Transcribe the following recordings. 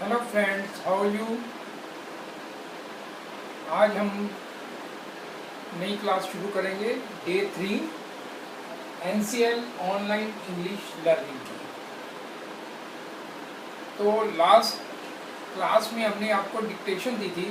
Hello friends, how are you. आज हम नई क्लास शुरू करेंगे, day 3 NCL online English learning की। तो लास्ट क्लास में हमने आपको डिक्टेशन दी थी,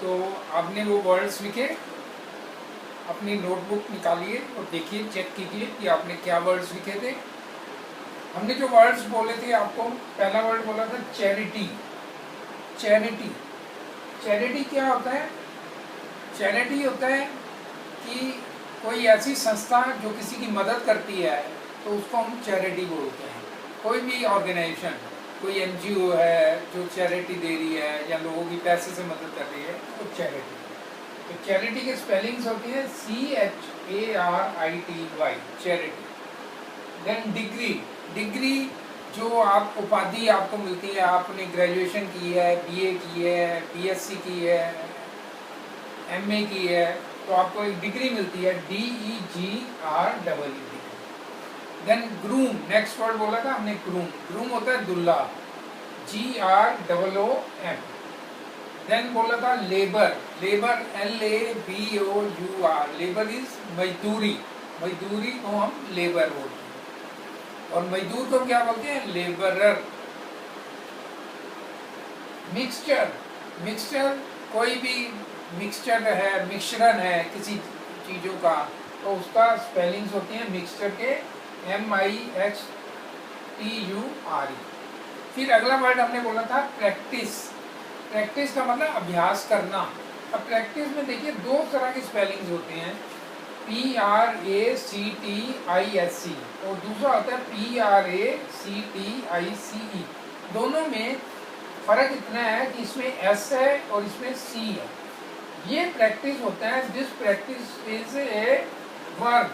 तो आपने वो वर्ड्स लिखे, अपनी नोटबुक निकालिए और देखिए, चेक कीजिए कि आपने क्या वर्ड्स लिखे थे। हमने जो वर्ड्स बोले थे आपको, पहला वर्ड बोला था चैरिटी। चैरिटी चैरिटी क्या होता है? चैरिटी होता है कि कोई ऐसी संस्था जो किसी की मदद करती है, तो उसको हम चैरिटी बोलते हैं। कोई भी ऑर्गेनाइजेशन, कोई एनजीओ है जो चैरिटी दे रही है या लोगों की पैसे से मदद कर रही है, तो चैरिटी। तो चैरिटी के स्पेलिंग्स होती है CHARITY, charity. Then degree. Degree जो आप उपाधि आपको मिलती है, आपने ग्रेजुएशन की है, बीए की है, बीएससी की है, एमए की है, तो आपको एक डिग्री मिलती है, DEGREE। Then groom, next word बोला था हमने, ग्रूम। ग्रूम होता है दूल्हा, GROOM। देन बोला था labour. Labour LABOUR, labour is मजदूरी। मजदूरी को हम लेबर बोलते हैं, और मजदूर को क्या बोलते हैं? लेबरर। मिक्सचर। मिक्सचर कोई भी मिक्सचर है, मिश्रण है किसी चीज़ों का, तो उसका स्पेलिंग्स होती हैं मिक्सचर के MIXTURE। फिर अगला वर्ड हमने बोला था प्रैक्टिस। प्रैक्टिस का मतलब अभ्यास करना। अब प्रैक्टिस में देखिए दो तरह की स्पेलिंग्स होते हैं, PRACTISC और दूसरा होता है PRACTICE। दोनों में फर्क इतना है कि इसमें S है और इसमें C है। ये प्रैक्टिस होता है, this practice is a verb.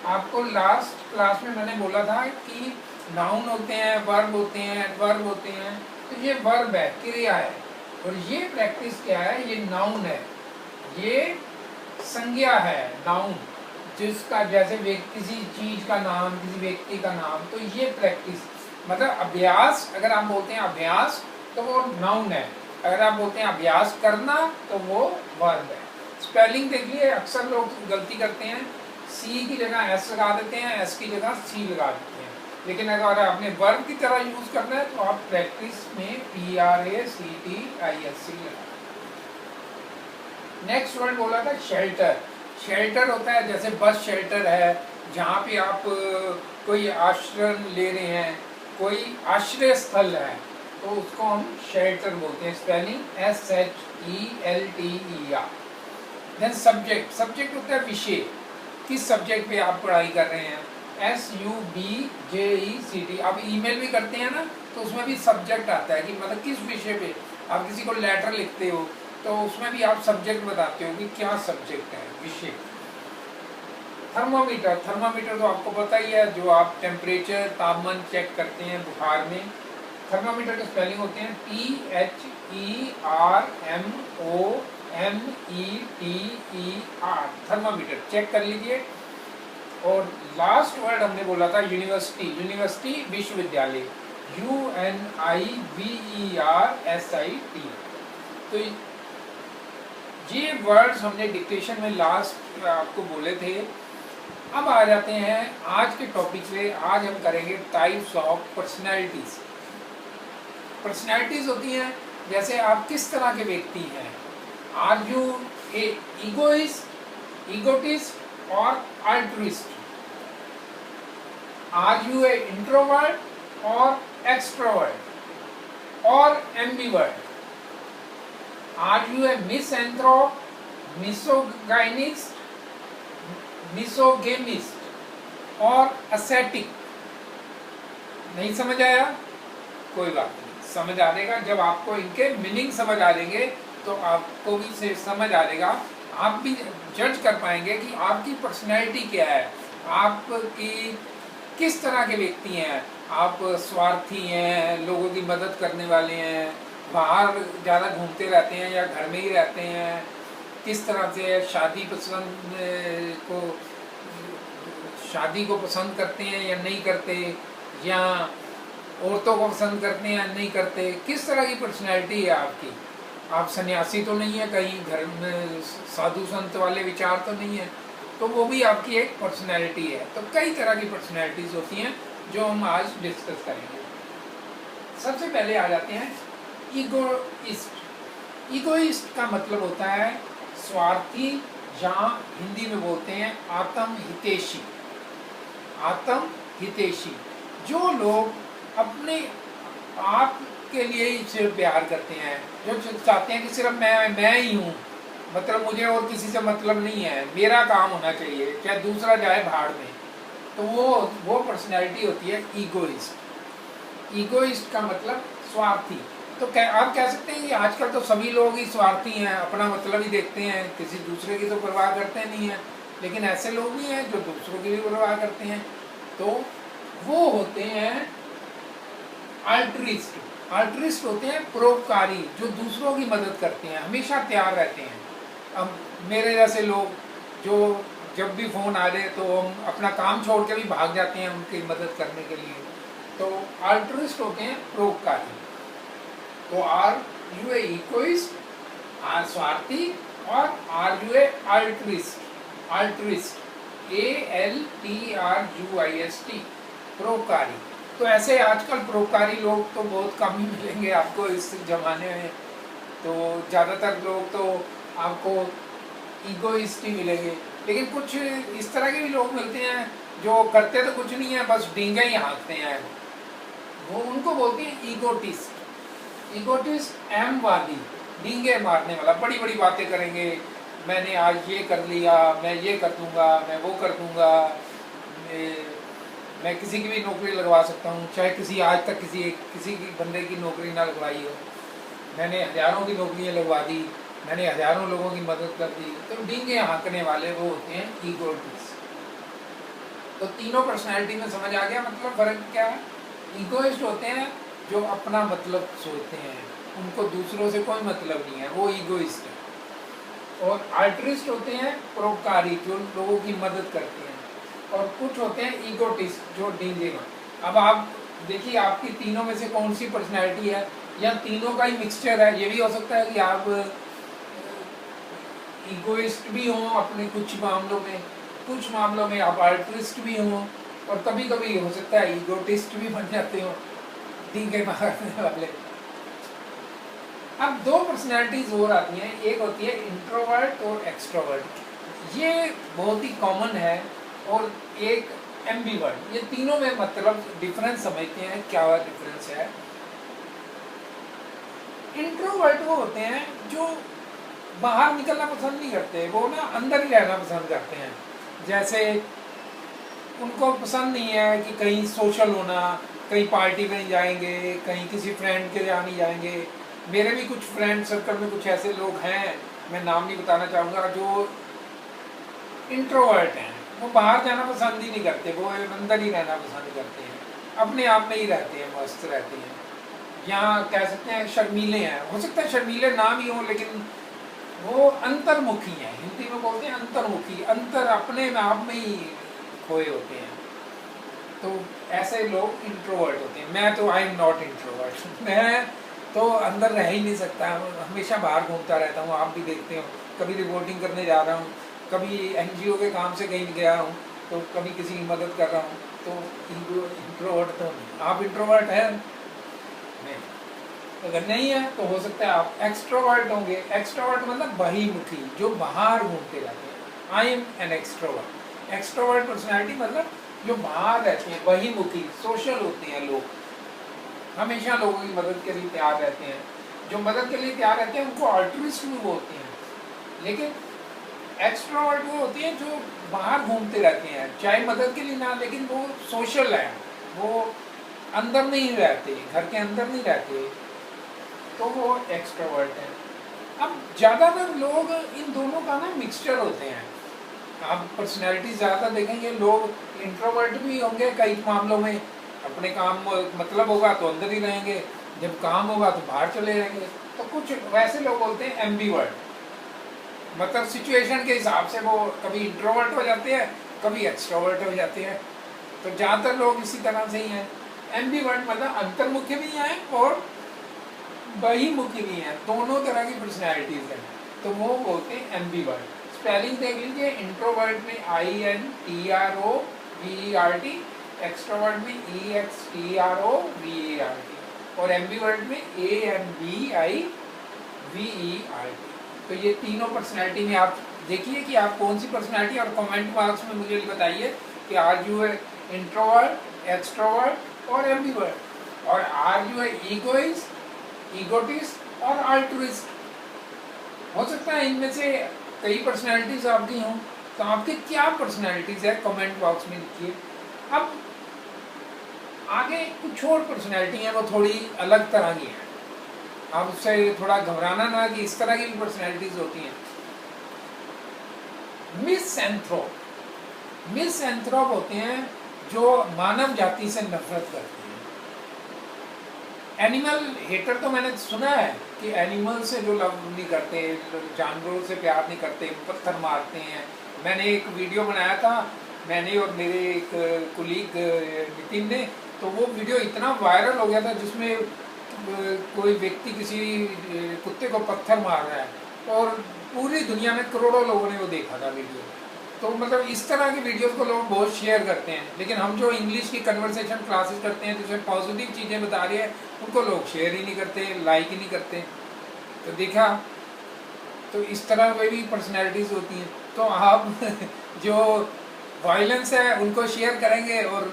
आपको लास्ट क्लास में मैंने बोला था कि नाउन होते हैं, वर्ब होते हैं, एडवर्ब होते हैं। तो ये वर्ब है, क्रिया है, और ये प्रैक्टिस क्या है? ये नाउन है, ये संज्ञा है, नाउन, जिसका जैसे किसी चीज का नाम, किसी व्यक्ति का नाम। तो ये प्रैक्टिस मतलब अभ्यास। अगर आप बोलते हैं अभ्यास तो वो नाउन है, अगर आप बोलते हैं अभ्यास करना तो वो वर्ब है। स्पेलिंग देखिए, अक्सर लोग गलती करते हैं, सी की जगह एस लगा देते हैं, एस की जगह सी लगा देते हैं। लेकिन अगर आपने वर्ब की तरह यूज करना है तो आप प्रैक्टिस में PRACTISC लगा। नेक्स्ट वर्ड बोला था शेल्टर। शेल्टर होता है जैसे बस शेल्टर है, जहाँ पे आप कोई आश्रय ले रहे हैं, कोई आश्रय स्थल है, तो उसको हम शेल्टर बोलते हैं। Spelling SHELTER। Then subject. Subject होता है विषय, किस सब्जेक्ट पे आप पढ़ाई कर रहे हैं, SUBJECT। आप ईमेल भी करते हैं ना, तो उसमें भी सब्जेक्ट आता है कि मतलब किस विषय पे आप किसी को लेटर लिखते हो, तो उसमें भी आप सब्जेक्ट बताते हो कि क्या सब्जेक्ट है, विषय। थर्मोमीटर। थर्मोमीटर तो आपको पता ही है, जो आप टेम्परेचर, तापमान चेक करते हैं बुखार में। थर्मोमीटर के स्पेलिंग होते हैं THERMOMETER। थर्मोमीटर चेक कर लीजिए। और लास्ट वर्ड हमने बोला था यूनिवर्सिटी। यूनिवर्सिटी विश्वविद्यालय, UNIVERSIT। तो ये वर्ड्स हमने डिक्टेशन में लास्ट आपको बोले थे। अब आ जाते हैं आज के टॉपिक पे। आज हम करेंगे टाइप्स ऑफ पर्सनैलिटीज। पर्सनैलिटीज होती हैं जैसे आप किस तरह के व्यक्ति हैं। Are you a egoist, egotist or altruist? Are you a introvert or extrovert or ambivert? Are you a misanthrope, misogynist, misogamist or ascetic? नहीं समझ आया? कोई बात नहीं, समझ आ जाएगा। जब आपको इनके मीनिंग समझ आ जाएंगे तो आपको भी से समझ आ जाएगा, आप भी जज कर पाएंगे कि आपकी पर्सनैलिटी क्या है, आपकी किस तरह के व्यक्ति हैं। आप स्वार्थी हैं, लोगों की मदद करने वाले हैं, बाहर ज़्यादा घूमते रहते हैं या घर में ही रहते हैं, किस तरह से शादी को पसंद करते हैं या नहीं करते, या औरतों को पसंद करते हैं नहीं करते, किस तरह की पर्सनैलिटी है आपकी। आप सन्यासी तो नहीं है, कहीं घर में साधु संत वाले विचार तो नहीं है, तो वो भी आपकी एक पर्सनैलिटी है। तो कई तरह की पर्सनैलिटीज होती हैं जो हम आज डिस्कस करेंगे। सबसे पहले आ जाते हैं ईगोइस्ट। ईगोइस्ट का मतलब होता है स्वार्थी, जहाँ हिंदी में बोलते हैं आत्म हितैषी। आत्म हितैषी, जो लोग अपने आप के लिए ही सिर्फ प्यार करते हैं, जो चाहते हैं कि सिर्फ मैं ही हूँ, मतलब मुझे और किसी से मतलब नहीं है, मेरा काम होना चाहिए, चाहे दूसरा जाए भाड़ में, तो वो पर्सनैलिटी होती है ईगोइस्ट। ईगोइस्ट का मतलब स्वार्थी। तो आप कह सकते हैं कि आजकल तो सभी लोग ही स्वार्थी हैं, अपना मतलब ही देखते हैं, किसी दूसरे की तो परवाह करते नहीं हैं, लेकिन ऐसे लोग भी हैं जो दूसरों की भी परवाह करते हैं। तो वो होते हैं अल्ट्रिस्ट। अल्ट्रिस्ट होते हैं परोपकारी, जो दूसरों की मदद करते हैं, हमेशा तैयार रहते हैं। अब मेरे जैसे लोग जो जब भी फ़ोन आ जाए तो हम अपना काम छोड़ के भी भाग जाते हैं उनकी मदद करने के लिए, तो अल्ट्रिस्ट होते हैं परोपकारी। तो आर यू ए इक्विस्ट, आर स्वार्थी, और आर यू ए अल्ट्रिस्ट। अल्ट्रिस्ट ALTRUIST, परोपकारी। तो ऐसे आजकल परोपकारी लोग तो बहुत कम ही मिलेंगे आपको इस ज़माने में, तो ज़्यादातर लोग तो आपको ईगोइस्ट ही मिलेंगे। लेकिन कुछ इस तरह के भी लोग मिलते हैं जो करते तो कुछ नहीं है, बस डींगे ही हाँकते हैं, वो उनको बोलते हैं ईगोटिस्ट। ईगोटिस्ट एम वादी, डींगे मारने वाला, बड़ी बड़ी बातें करेंगे, मैंने आज ये कर लिया, मैं ये कर दूंगा, मैं वो कर दूंगा, मैं किसी की भी नौकरी लगवा सकता हूँ, चाहे किसी आज तक किसी की बंदे की नौकरी ना लगवाई हो, मैंने हज़ारों की नौकरियाँ लगवा दी, मैंने हज़ारों लोगों की मदद कर दी। तो डींगे हाँकने वाले वो होते हैं ईगोटिस्ट। तो तीनों पर्सनैलिटी में समझ आ गया मतलब फ़र्क क्या है। ईगोइस्ट होते हैं जो अपना मतलब सोचते हैं, उनको दूसरों से कोई मतलब नहीं है, वो ईगोइस्ट है। और अल्ट्रिस्ट होते हैं परोपकारी, जो लोगों की मदद करते हैं। और कुछ होते हैं ईगोटिस्ट, जो डींगे। अब आप देखिए आपकी तीनों में से कौन सी पर्सनैलिटी है, या तीनों का ही मिक्सचर है। ये भी हो सकता है कि आप ईगोइस्ट भी हों अपने कुछ मामलों में आप अल्ट्रिस्ट भी हों, और कभी कभी हो सकता है ईगोटिस्ट भी बन जाते हो, डींगे मारने वाले। अब दो पर्सनैलिटीज और आती हैं, एक होती है इंट्रोवर्ट और एक्सट्रोवर्ट। ये बहुत ही कॉमन है। और एक एम्बीवर्ट। ये तीनों में मतलब डिफरेंस समझते हैं, क्या डिफरेंस है। इंट्रोवर्ट वो होते हैं जो बाहर निकलना पसंद नहीं करते, वो ना अंदर ही रहना पसंद करते हैं। जैसे उनको पसंद नहीं है कि कहीं सोशल होना, कहीं पार्टी में नहीं जाएंगे, कहीं किसी फ्रेंड के यहाँ नहीं जाएंगे। मेरे भी कुछ फ्रेंड सर्कल में कुछ ऐसे लोग हैं, मैं नाम नहीं बताना चाहूँगा, जो इंट्रोवर्ट हैं। वो बाहर जाना पसंद ही नहीं करते, वो अंदर ही रहना पसंद करते हैं, अपने आप में ही रहते हैं, मस्त रहते हैं। यहाँ कह सकते हैं शर्मीले हैं, हो सकता है शर्मीले ना भी हों, लेकिन वो अंतर्मुखी हैं। हिंदी में बोलते हैं अंतर्मुखी, अंतर अपने में आप में ही खोए होते हैं। तो ऐसे लोग इंट्रोवर्ट होते हैं। मैं तो आई एम नॉट इंट्रोवर्ट, मैं तो अंदर रह ही नहीं सकता, हमेशा बाहर घूमता रहता हूँ। आप भी देखते हो, कभी रिपोर्टिंग करने जा रहा हूँ, कभी NGO के काम से कहीं गया हूँ, तो कभी किसी की मदद कर रहा हूँ। तो इंट्रोवर्ट तो नहीं। आप इंट्रोवर्ट हैं? नहीं। अगर नहीं है तो हो सकता है आप एक्सट्रोवर्ट होंगे। एक्सट्रोवर्ट मतलब बहिर्मुखी, जो बाहर घूमते रहते हैं। I am an extrovert. Extrovert personality मतलब जो बाहर रहते हैं, बहिर्मुखी, सोशल होते हैं लोग, हमेशा लोगों की मदद के लिए तैयार रहते हैं। जो मदद के लिए तैयार रहते हैं उनको अल्ट्रुइस्ट भी बोलते हैं। लेकिन एक्सट्रोवर्ट वो होते हैं जो बाहर घूमते रहते हैं, चाहे मदद के लिए ना, लेकिन वो सोशल है, वो अंदर नहीं रहते, घर के अंदर नहीं रहते, तो वो एक्सट्रोवर्ट है। अब ज़्यादातर लोग इन दोनों का ना मिक्सचर होते हैं। आप पर्सनैलिटी ज़्यादा देखेंगे, लोग इंट्रोवर्ट भी होंगे कई मामलों में, अपने काम मतलब होगा तो अंदर ही रहेंगे, जब काम होगा तो बाहर चले जाएंगे। तो कुछ वैसे लोग बोलते हैं एम्बीवर्ट, मतलब सिचुएशन के हिसाब से वो कभी इंट्रोवर्ट हो जाते हैं, कभी एक्सट्रोवर्ट हो जाते हैं। तो ज़्यादातर लोग इसी तरह से ही हैं। एम्बीवर्ट मतलब अंतर्मुखी भी हैं और बहिमुखी भी हैं, दोनों तरह की पर्सनैलिटीज हैं, तो वो बोलते हैं एम्बीवर्ट। स्पेलिंग देख लीजिए, इंट्रोवर्ट में INTROVERT, एक्सट्रोवर्ट में EXTROVERT और एम्बीवर्ट में AMBIVERT। तो ये तीनों पर्सनैलिटी में आप देखिए कि आप कौन सी पर्सनैलिटी, और कमेंट बॉक्स में मुझे बताइए कि आर यू है इंट्रोवर्ट, एक्सट्रोवर्ट और एम्बीवर्ट, और आर यू है ईगोइस्ट, ईगोटिस्ट और अल्ट्रुइस्ट। हो सकता है इनमें से कई पर्सनैलिटीज आपकी हों, तो आपकी क्या पर्सनैलिटीज है कमेंट बॉक्स में लिखिए। अब आगे कुछ और पर्सनैलिटी है, वो थोड़ी अलग तरह की है, आप उससे थोड़ा घबराना ना कि इस तरह की भी पर्सनैलिटीज होती हैं। मिसएंथ्रोप, मिसएंथ्रोप होते हैं जो मानव जाति से नफरत करते हैं। एनिमल हेटर तो मैंने सुना है कि एनिमल से जो लव नहीं करते, जानवरों से प्यार नहीं करते, पत्थर मारते हैं। मैंने एक वीडियो बनाया था, मैंने और मेरे एक कुलीग नितिन ने, तो वो वीडियो इतना वायरल हो गया था जिसमें कोई व्यक्ति किसी कुत्ते को पत्थर मार रहा है और पूरी दुनिया में करोड़ों लोगों ने वो देखा था वीडियो। तो मतलब इस तरह की वीडियोस को लोग बहुत शेयर करते हैं, लेकिन हम जो इंग्लिश की कन्वर्सेशन क्लासेस करते हैं जिसमें पॉजिटिव चीज़ें बता रही है उनको लोग शेयर ही नहीं करते, लाइक ही नहीं करते। तो देखा, तो इस तरह में भी पर्सनैलिटीज़ होती हैं। तो आप जो वायलेंस है उनको शेयर करेंगे और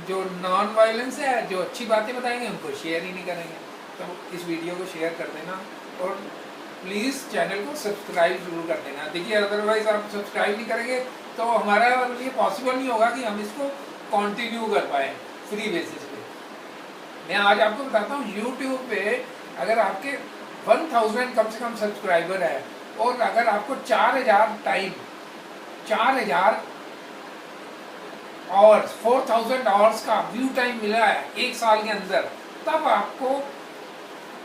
जो नॉन वायलेंस है, जो अच्छी बातें बताएंगे, उनको शेयर ही नहीं करेंगे। तो इस वीडियो को शेयर कर देना और प्लीज़ चैनल को सब्सक्राइब जरूर कर देना। देखिए अदरवाइज़ आप सब्सक्राइब नहीं करेंगे तो हमारा लिए पॉसिबल नहीं होगा कि हम इसको कंटिन्यू कर पाए फ्री बेसिस पे। मैं आज आपको बताता हूँ, यूट्यूब पे अगर आपके 1000 कम से कम सब्सक्राइबर है और अगर आपको 4000 टाइम, 4000 आवर्स, 4000 आवर्स का व्यू टाइम मिला है एक साल के अंदर, तब आपको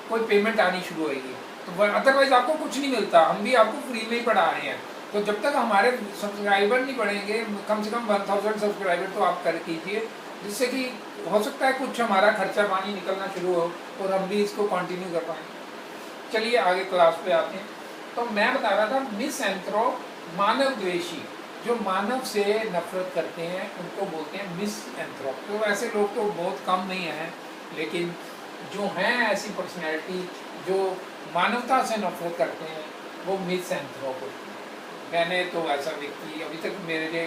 कोई पेमेंट आनी शुरू होगी। तो अदरवाइज आपको कुछ नहीं मिलता, हम भी आपको फ्री में ही पढ़ा रहे हैं। तो जब तक हमारे सब्सक्राइबर नहीं बढ़ेंगे, कम से कम 1000 सब्सक्राइबर तो आप कर कीजिए, जिससे कि हो सकता है कुछ हमारा खर्चा पानी निकलना शुरू हो और हम भी इसको कंटिन्यू कर पाएँ। चलिए आगे क्लास पे आते हैं। तो मैं बता रहा था मिसएंथ्रोप, मानव द्वेषी, जो मानव से नफरत करते हैं उनको बोलते हैं मिसएंथ्रोप। तो ऐसे लोग तो बहुत कम नहीं हैं, लेकिन जो हैं ऐसी पर्सनैलिटी जो मानवता से नफरत करते हैं वो मिसएंथ्रोप होते हैं। मैंने तो ऐसा व्यक्ति अभी तक मेरे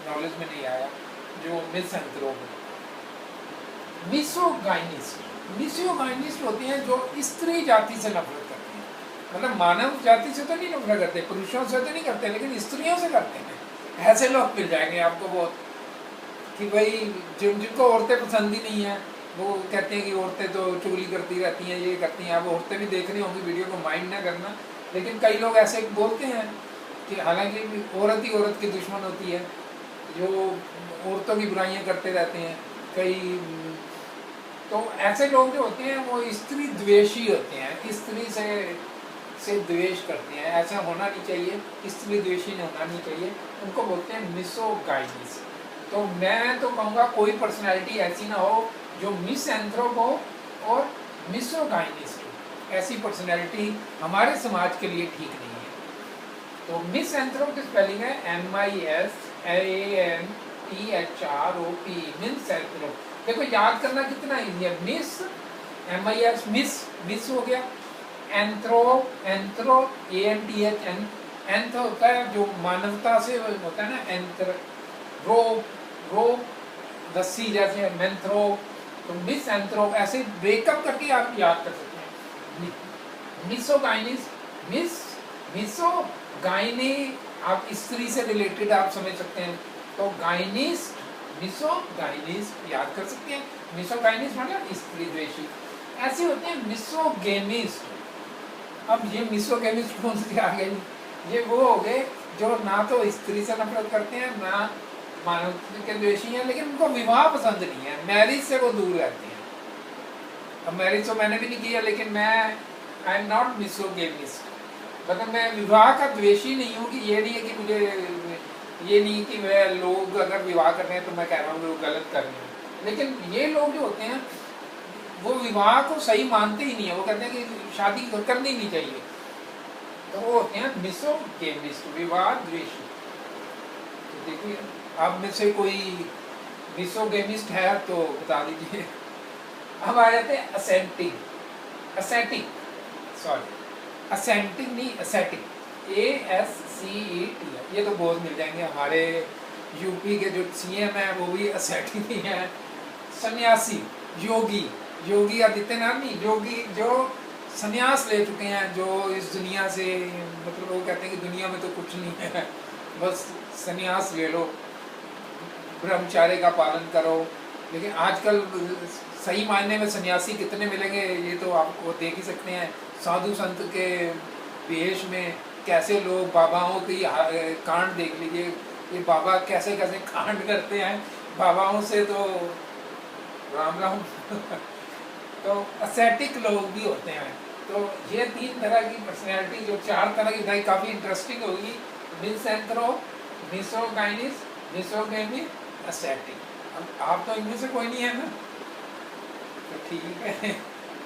नॉलेज में नहीं आया जो मिसएंथ्रोप है। मिसोगाइनिस्ट, मिसोगाइनिस्ट होते हैं जो स्त्री जाति से नफरत करते हैं। मतलब मानव जाति से तो नहीं नफरत करते, पुरुषों से तो नहीं करते, लेकिन स्त्रियों से करते हैं। ऐसे लोग मिल जाएंगे आपको बहुत, कि भाई जिनको औरतें पसंद ही नहीं है, वो कहते हैं कि औरतें तो चुगली करती रहती हैं, ये करती हैं। आप औरतें भी देख रही होंगी वीडियो को, माइंड ना करना, लेकिन कई लोग ऐसे बोलते हैं कि हालांकि औरत ही औरत की दुश्मन होती है, जो औरतों की बुराइयां करते रहते हैं कई। तो ऐसे लोग जो होते हैं वो स्त्री द्वेषी होते हैं, स्त्री से द्वेष करते हैं। ऐसा होना नहीं चाहिए, स्त्री द्वेषी होना नहीं चाहिए, उनको बोलते हैं मिसोगाइनिस्ट। तो मैं तो कहूँगा कोई पर्सनैलिटी ऐसी ना हो जो मिसएंथ्रोप हो और मिसोगाइनिस्ट हो। ऐसी पर्सनैलिटी हमारे समाज के लिए ठीक नहीं है। तो मिसएंथ्रोप की स्पेलिंग है MISANTHROP, मिसएंथ्रोप। देखो याद करना कितना इजी है। मिस, MIS, मिस हो गया। एंथ्रो, ANTH, एंथ होता है जो मानवता से होता है ना, एंथ्र, रो रस्सी जैसे मेंथ्रो। तो मिसएंथ्रोप ऐसे ब्रेकअप करके आप याद कर सकते हैं। मिसोगाइनिस्ट, मिसोगाइनी आप स्त्री से रिलेटेड आप समझ सकते हैं। तो गाइनिस्ट, मिसोगाइनिस्ट याद कर सकते हैं। मिसोगाइनिस्ट मतलब स्त्री द्वेषी। ऐसे होते हैं मिसोगेमिस्ट। अब ये मिसोगेमिस्ट कौन से आ गए? ये वो हो गए जो ना तो स्त्री से नफरत करते हैं, ना मानव के द्वेषी हैं, लेकिन उनको विवाह पसंद नहीं है, मैरिज से वो दूर रहते हैं। अब मैरिज तो मैंने भी नहीं किया, लेकिन मैं आई एम नॉट मिसोगेमिस्ट। मतलब मैं विवाह का द्वेषी नहीं हूँ, कि ये नहीं है कि मुझे ये नहीं कि मैं लोग अगर विवाह कर रहे हैं तो मैं कह रहा हूँ वो गलत कर रहे हैं, लेकिन ये लोग जो होते हैं वो विवाह को सही मानते ही नहीं है, वो कहते हैं कि शादी करनी नहीं चाहिए, तो वो होते हैं मिसोगेमिस्ट, विवाह द्वेषी। तो देखिए आप में से कोई मिसोगेमिस्ट है तो बता दीजिए। अब आ जाते हैं असेंटिंग, असेटिक, सॉरी असेंटिंग नहीं असेटिक, ASCET, ये तो बहुत मिल जाएंगे। हमारे यूपी के जो CM है वो भी असेटिक ही है। सन्यासी, योगी, योगी आदित्यनाथ नहीं, योगी जो संन्यास ले चुके हैं, जो इस दुनिया से मतलब वो कहते हैं कि दुनिया में तो कुछ नहीं है, बस संन्यास ले लो, ब्रह्मचार्य का पालन करो। लेकिन आजकल सही मायने में सन्यासी कितने मिलेंगे ये तो आपको देख ही सकते हैं। साधु संत के वेश में कैसे लोग बाबाओं की कांड देख लीजिए, ये बाबा कैसे कैसे कांड करते हैं बाबाओं से, तो राम राम। तो असेटिक लोग भी होते हैं। तो ये 3 तरह की पर्सनैलिटी, जो 4 तरह की काफ़ी इंटरेस्टिंग होगी। मिसएंथ्रो, मिसोगाइनिस, मिसोगेमी, असेटिक। अब आप तो इनमें से कोई नहीं है ना, तो ठीक है,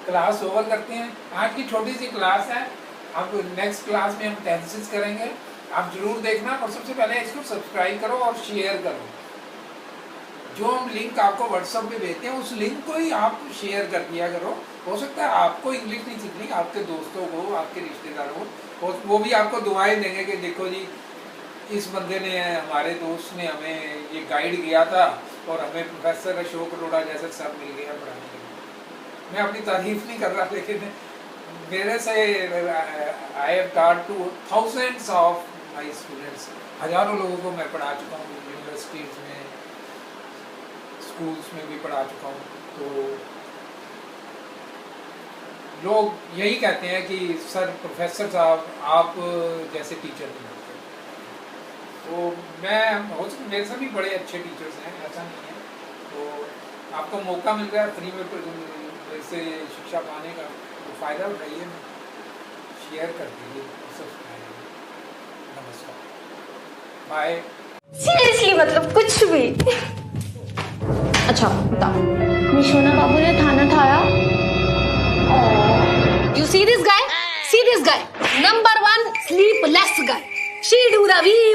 क्लास ओवर करते हैं। आज की छोटी सी क्लास है, अब नेक्स्ट क्लास में हम टेंसेस करेंगे, आप जरूर देखना। और सबसे पहले इसको सब्सक्राइब करो और शेयर करो। जो हम लिंक आपको व्हाट्सएप पे भेजते हैं उस लिंक को ही आप शेयर कर दिया करो। हो सकता है आपको इंग्लिश नहीं सीखनी, आपके दोस्तों को, आपके रिश्तेदारों को, वो भी आपको दुआएं देंगे कि देखो जी इस बंदे ने, हमारे दोस्त ने हमें ये गाइड किया था और हमें प्रोफेसर अशोक अरोड़ा जैसा सर मिल गया पढ़ाने के लिए। मैं अपनी तारीफ नहीं कर रहा, लेकिन मेरे से I have taught two thousands of my students, हजारों लोगों को मैं पढ़ा चुका हूँ, यूनिवर्सिटीज़ में, स्कूल्स में भी पढ़ा चुका हूँ। तो लोग यही कहते हैं कि सर प्रोफेसर साहब आप जैसे टीचर नहीं होते। तो मैं हो सकता मेरे से भी बड़े अच्छे टीचर्स हैं, ऐसा नहीं है। तो आपको मौका मिल रहा है फ्री में से शिक्षा पाने का, तो फ़ायदा उठाइए, शेयर कर दीजिए, सब्सक्राइब। नमस्कार, बाय। सीरियसली मतलब कुछ भी। अच्छा बताओ, निशोना बाबू ने खाना खाया? You see this guy? See this guy? Number 1 sleepless guy. She do the wee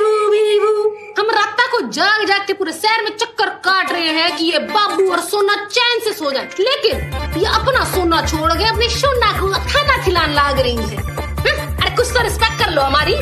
woo. हम रात को जाग जाग के पूरे शहर में चक्कर काट रहे हैं कि ये बाबू और सोना चैन से सो जाए, लेकिन ये अपना सोना छोड़ के अपनी सोना को खाना खिलाने लाग रही है। अरे कुछ तो रिस्पेक्ट कर लो हमारी।